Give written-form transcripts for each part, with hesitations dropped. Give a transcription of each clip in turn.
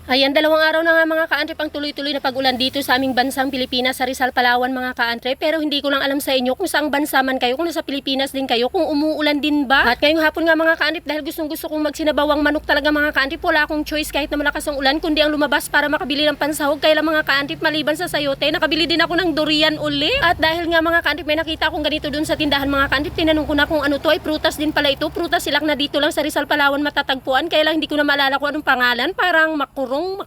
Ayan, 2 araw na nga mga ka-antrep ang tuloy-tuloy na pag-ulan dito sa aming bansang Pilipinas, sa Rizal, Palawan mga ka-antrep. Pero hindi ko lang alam sa inyo kung saang bansa man kayo, kung nasa Pilipinas din kayo, kung umuulan din ba. At ngayong hapon nga mga ka-antrep, dahil gustong-gusto kong magsinabawang manok talaga mga ka-antrep, wala akong choice kahit na malakas ang ulan, kundi ang lumabas para makabili ng pansahog. Kaya lang mga ka-antrep, maliban sa sayote, nakabili din ako ng durian uli. At dahil nga mga ka-antrep, may nakita akong ganito dun sa tindahan mga ka-antrep, tinanong ko na kung ano to, ay prutas din pala ito. Prutas silak na dito lang sa Rizal, Palawan matatagpuan. Kaya lang hindi ko na maalala kung anong pangalan, parang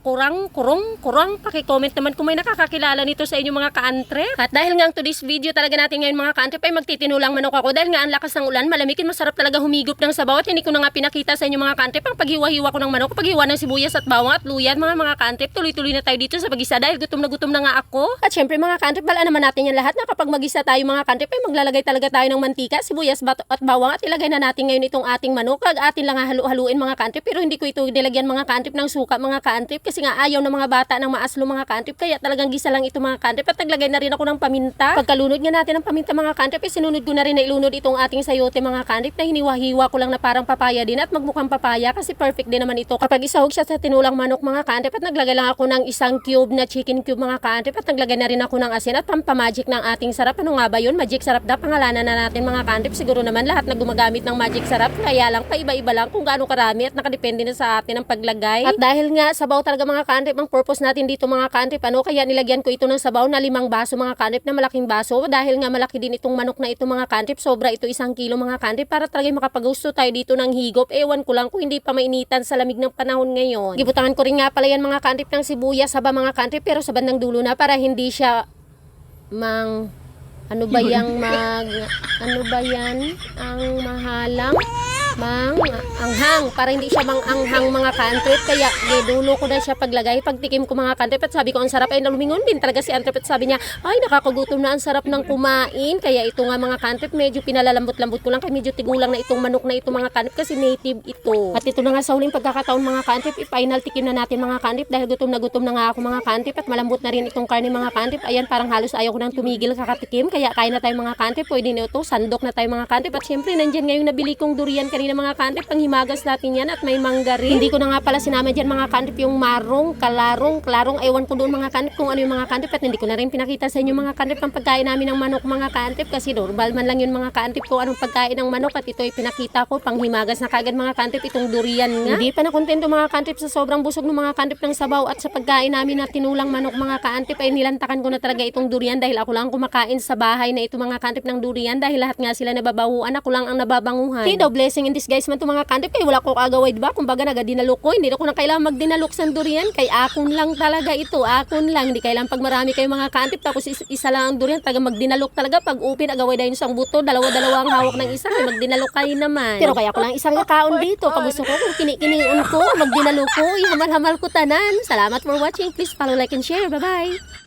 kurang, paki-comment naman kung may nakakakilala nito sa inyo mga ka-antrep. At dahil nga ang today's video talaga natin ngayon mga ka-antrep ay magtitinulang manok ako dahil nga ang lakas ng ulan, malamig, masarap talaga humigop ng sabaw. At hindi ko na nga pinakita sa inyo mga ka-antrep ang paghiwa-hiwa ko ng manok, paghiwa ng sibuyas at bawang at luyan mga ka-antrep. Tuloy-tuloy na tayo dito sa pag-isa dahil gutom na nga ako. At syempre mga ka-antrep, balaan naman natin yan lahat na kapag mag-isa tayo mga ka-antrep ay maglalagay talaga tayo ng mantika, sibuyas at bawang at ilagay na natin ngayon itong ating manok. Kag atin lang halu-haluin mga ka-antrep, pero hindi ko ito nilagyan mga ka-antrep ng suka mga ka-antrep kasi nga ayaw ng mga bata ng maaslo mga ka-antrep, kaya talagang gisa lang ito mga ka-antrep. At naglagay na rin ako ng paminta. Pagkalunod nga natin ng paminta mga ka-antrep, sinunod ko na rin na ilunod itong ating sayote mga ka-antrep na hiniwa-hiwa ko lang na parang papaya din at magmukhang papaya kasi perfect din naman ito kapag isahog siya sa tinulang manok mga ka-antrep. At naglagay lang ako ng isang cube na chicken cube mga ka-antrep at naglagay na rin ako ng asin at pampamagic ng ating sarap. Ano nga ba yun? Magic sarap daw pangalanan na natin mga ka-antrep. Siguro naman lahat na gumagamit ng magic sarap, kaya lang paiba-iba lang kung gaano karami at nakadepende na sa atin ang paglagay. At dahil nga sabaw talaga mga ka-antrep ang purpose natin dito mga ka-antrep, kaya nilagyan ko ito ng sabaw na 5 baso mga ka-antrep, na malaking baso dahil nga malaki din itong manok na ito mga ka-antrep, sobra ito 1 kilo mga ka-antrep, para talaga makapag-gusto tayo dito ng higop. Ewan ko lang kung hindi pa mainitan sa lamig ng panahon ngayon. Gibutangan ko rin nga pala yan mga ka-antrep ng sibuyas haba mga ka-antrep, pero sa bandang dulo na para hindi siya ano ba yang ang mahalang anghang, para hindi siya anghang mga ka-antrep, kaya gidulo ko na siya paglagay. Pagtikim ko mga ka-antrep at sabi ko ang sarap, ay nalumingon din talaga si antrep at sabi niya ay nakakagutom na, ang sarap ng kumain. Kaya ito nga mga ka-antrep, medyo pinalalambot-lambot ko lang kaya medyo tigulang na itong manok na ito mga ka-antrep kasi native ito. At ito na nga sa huling pagkakataon mga ka-antrep, i-final tikim na natin mga ka-antrep dahil gutom na nga ako mga ka-antrep at malambot na rin itong karne mga ka-antrep. Ayan, parang halos ayaw ko nang tumigil kakatikim, kaya kain na tayo mga ka-antrep. Pwede na ito, sandok na tayo mga ka-antrep. At syempre nandiyan ngayon nabili kong durian kanina mga ka-antrep, panghimagas natin yan at may mangga rin. Hindi ko na nga pala sinama dyan mga ka-antrep yung marong, klarong, ewan ko doon mga ka-antrep kung ano yung mga ka-antrep, at hindi ko na rin pinakita sa inyo mga ka-antrep ang pagkain namin ng manok mga ka-antrep kasi normal man lang yun mga ka-antrep kung anong pagkain ng manok, at ito ay pinakita ko panghimagas na kagad mga ka-antrep itong durian nga. Hindi pa na kontento mga ka-antrep sa sobrang busog ng mga ka-antrep ng sabaw at sa pagkain namin na tinulang manok mga ka-antrep, ay nilantakan ko na talaga itong durian dahil ako lang kumakain sa bahay na ito mga ka-antrep ng durian dahil lahat nga sila nababahuan, ako lang ang nababanguhan. Okay daw, blessing in disguise man to mga ka-antrep, kaya wala ko kagaway diba, kumbaga nagadinalok ko, hindi na ko na kailangan magdinalok sa durian, kay akon lang talaga ito, akon lang, hindi kailangan pag marami kayo mga ka-antrep tapos isa lang ang durian, taga magdinalok talaga, pag upin agaway dahil isang buto, dalawa ang hawak ng isa, kaya magdinalok kayo naman. Pero kaya ko lang isang kaon dito, pag gusto ko, kung kinikiningon ko, magdinalok ko, ihamal-hamal ko tanan. Salamat for watching, please follow, like and share, bye bye.